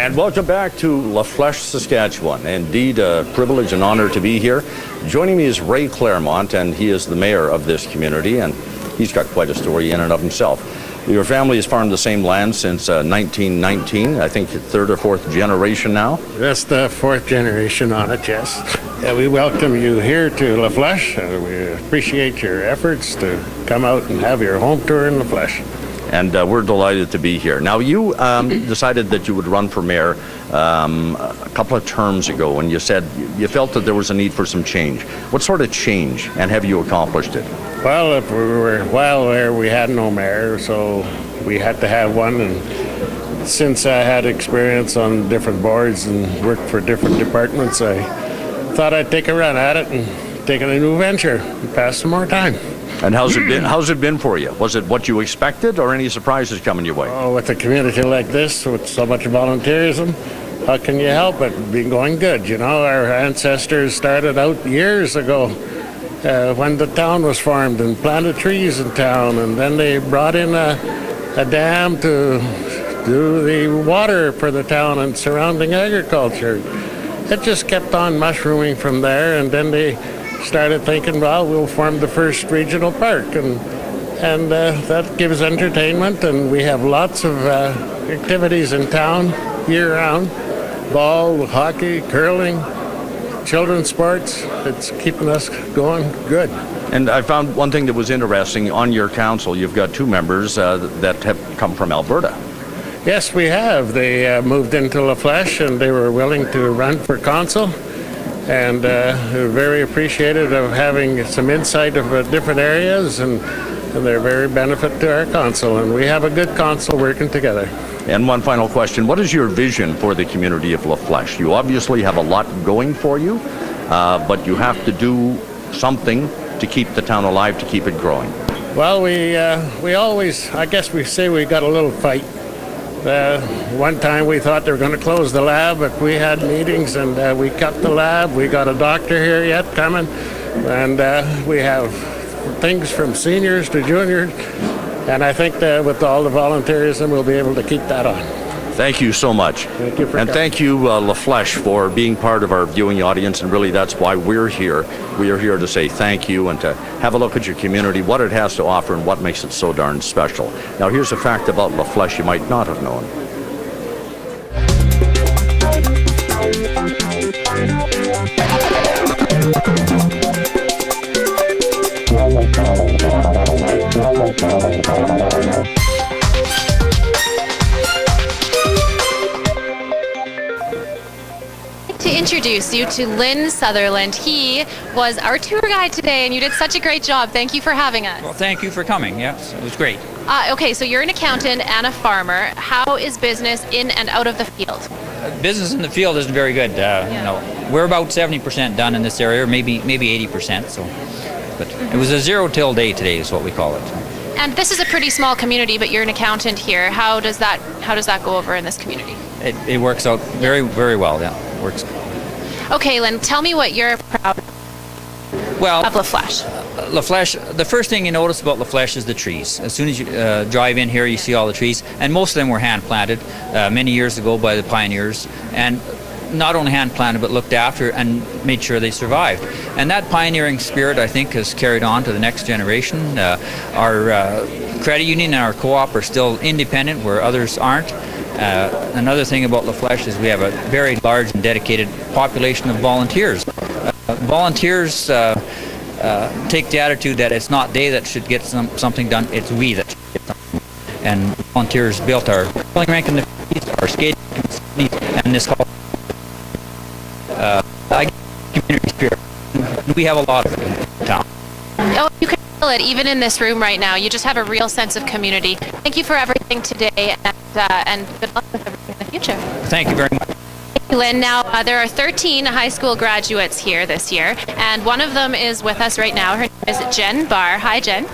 And welcome back to Lafleche, Saskatchewan. Indeed, a privilege and honor to be here. Joining me is Ray Clermont, and he is the mayor of this community, and he's got quite a story in and of himself. Your family has farmed the same land since 1919, I think third or fourth generation now? That's the fourth generation on it, yes. We welcome you here to Lafleche. We appreciate your efforts to come out and have your home tour in Lafleche. And we're delighted to be here. Now, you decided that you would run for mayor a couple of terms ago, and you said you felt that there was a need for some change. What sort of change, and have you accomplished it? Well, if we were a while there, we had no mayor, so we had to have one. And since I had experience on different boards and worked for different departments, I thought I'd take a run at it and take on a new venture and pass some more time. And how's it been for you? Was it what you expected, or any surprises coming your way? Oh, with a community like this, with so much volunteerism, how can you help it? Be going good, you know. Our ancestors started out years ago when the town was formed and planted trees in town, and then they brought in a dam to do the water for the town and surrounding agriculture. It just kept on mushrooming from there, and then they started thinking, well, we'll form the first regional park, and that gives entertainment, and we have lots of activities in town year-round: ball, hockey, curling, children's sports. It's keeping us going good. And I found one thing that was interesting. On your council, you've got two members that have come from Alberta. Yes, we have. They moved into Lafleche, and they were willing to run for council. And we're very appreciative of having some insight of different areas, and they're very benefit to our council, and we have a good council working together. And one final question: what is your vision for the community of Lafleche? You obviously have a lot going for you, but you have to do something to keep the town alive, to keep it growing. Well, we always, I guess we say we got a little fight. One time we thought they were going to close the lab, but we had meetings and we kept the lab. We got a doctor here yet coming, and we have things from seniors to juniors, and I think that with all the volunteerism we'll be able to keep that on. Thank you so much. Thank you for and coming. Thank you, Lafleche, for being part of our viewing audience, and really that's why we're here. We are here to say thank you and to have a look at your community, what it has to offer, and what makes it so darn special. Now, here's a fact about Lafleche you might not have known. To introduce you to Lynn Sutherland. He was our tour guide today, and you did such a great job. Thank you for having us. Well, thank you for coming. Yes, it was great. Okay, so you're an accountant and a farmer. How is business in and out of the field? Business in the field isn't very good. No, we're about 70% done in this area, or maybe 80%. So, but it was a zero-till day today, is what we call it. And this is a pretty small community, but you're an accountant here. How does that go over in this community? It works out very, very well. Yeah, it works. Okay, Lynn, tell me what you're proud of Lafleche. Lafleche, the first thing you notice about Lafleche is the trees. As soon as you drive in here, you see all the trees, and most of them were hand planted many years ago by the pioneers, and not only hand planted but looked after and made sure they survived. And that pioneering spirit, I think, has carried on to the next generation. Our credit union and our co-op are still independent where others aren't. Another thing about Lafleche is we have a very large and dedicated population of volunteers. Volunteers take the attitude that it's not they that should get something done, it's we that should get something done. And volunteers built our curling rink in the 50s, our skating rink in the 70s, and this whole community spirit. We have a lot of it in town. Oh, you can feel it even in this room right now. You just have a real sense of community. Thank you for everything today, and good luck with everything in the future. Thank you very much. Thank you, Lynn. Now, there are 13 high school graduates here this year, and one of them is with us right now. Her name is Jen Barr. Hi, Jen.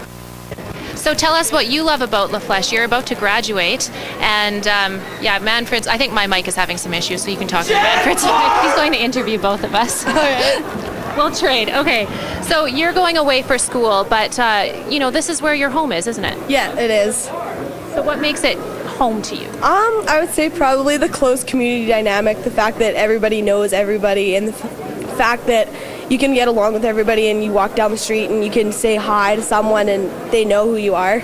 So tell us what you love about Lafleche. You're about to graduate, and yeah, Manfred's, I think my mic is having some issues, so you can talk to Manfred. He's going to interview both of us. All right. We'll trade. Okay. So you're going away for school, but you know, this is where your home is, isn't it? Yeah, it is. So what makes it home to you? I would say probably the close community dynamic, the fact that everybody knows everybody, and the fact that you can get along with everybody and you walk down the street and you can say hi to someone and they know who you are.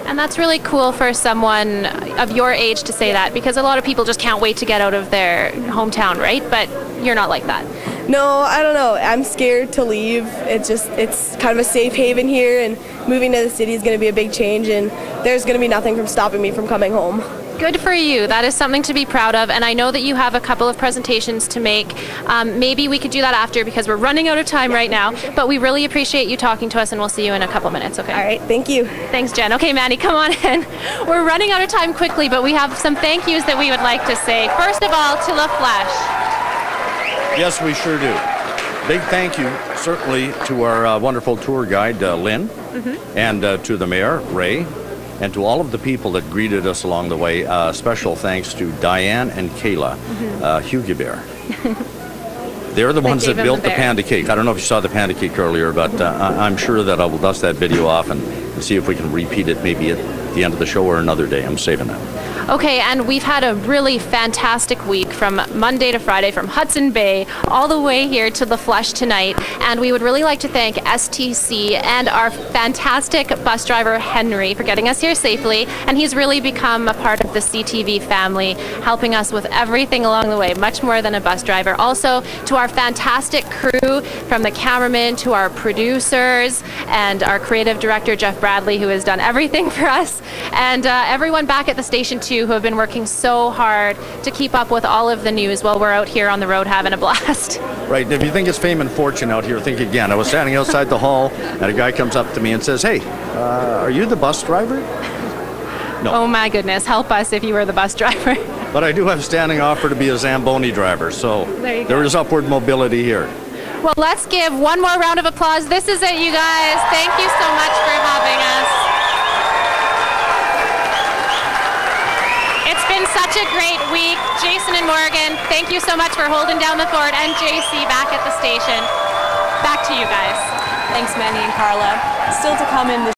And that's really cool for someone of your age to say that, because a lot of people just can't wait to get out of their hometown, right? But you're not like that. No, I don't know. I'm scared to leave. It's kind of a safe haven here, and moving to the city is going to be a big change, and there's going to be nothing from stopping me from coming home. Good for you. That is something to be proud of. And I know that you have a couple of presentations to make. Maybe we could do that after, because we're running out of time right now. But we really appreciate you talking to us, and we'll see you in a couple minutes, okay? All right, thank you. Thanks, Jen. Okay, Manny, come on in. We're running out of time quickly, but we have some thank yous that we would like to say. First of all, to Lafleche. Yes, we sure do. Big thank you, certainly, to our wonderful tour guide, Lynn, and to the Mayor, Ray, and to all of the people that greeted us along the way. Special thanks to Diane and Kayla, Hugie Bear. They're the ones that built the panda cake. I don't know if you saw the panda cake earlier, but I'm sure that I will dust that video off and see if we can repeat it maybe at the end of the show or another day. I'm saving that. Okay, and we've had a really fantastic week from Monday to Friday, from Hudson Bay all the way here to Lafleche tonight. And we would really like to thank STC and our fantastic bus driver, Henry, for getting us here safely. And he's really become a part of the CTV family, helping us with everything along the way, much more than a bus driver. Also, to our fantastic crew, from the cameraman to our producers and our creative director, Jeff Bradley, who has done everything for us. And everyone back at the station too, who have been working so hard to keep up with all of the news while we're out here on the road having a blast. Right, and if you think it's fame and fortune out here, think again. I was standing outside the hall, and a guy comes up to me and says, "Hey, are you the bus driver?" No. Oh my goodness, help us if you were the bus driver. But I do have a standing offer to be a Zamboni driver, so there is upward mobility here. Well, let's give one more round of applause. This is it, you guys. Thank you so much for having us. It's been such a great week. Jason and Morgan, thank you so much for holding down the fort, and JC back at the station. Back to you guys. Thanks, Manny and Carla. Still to come in the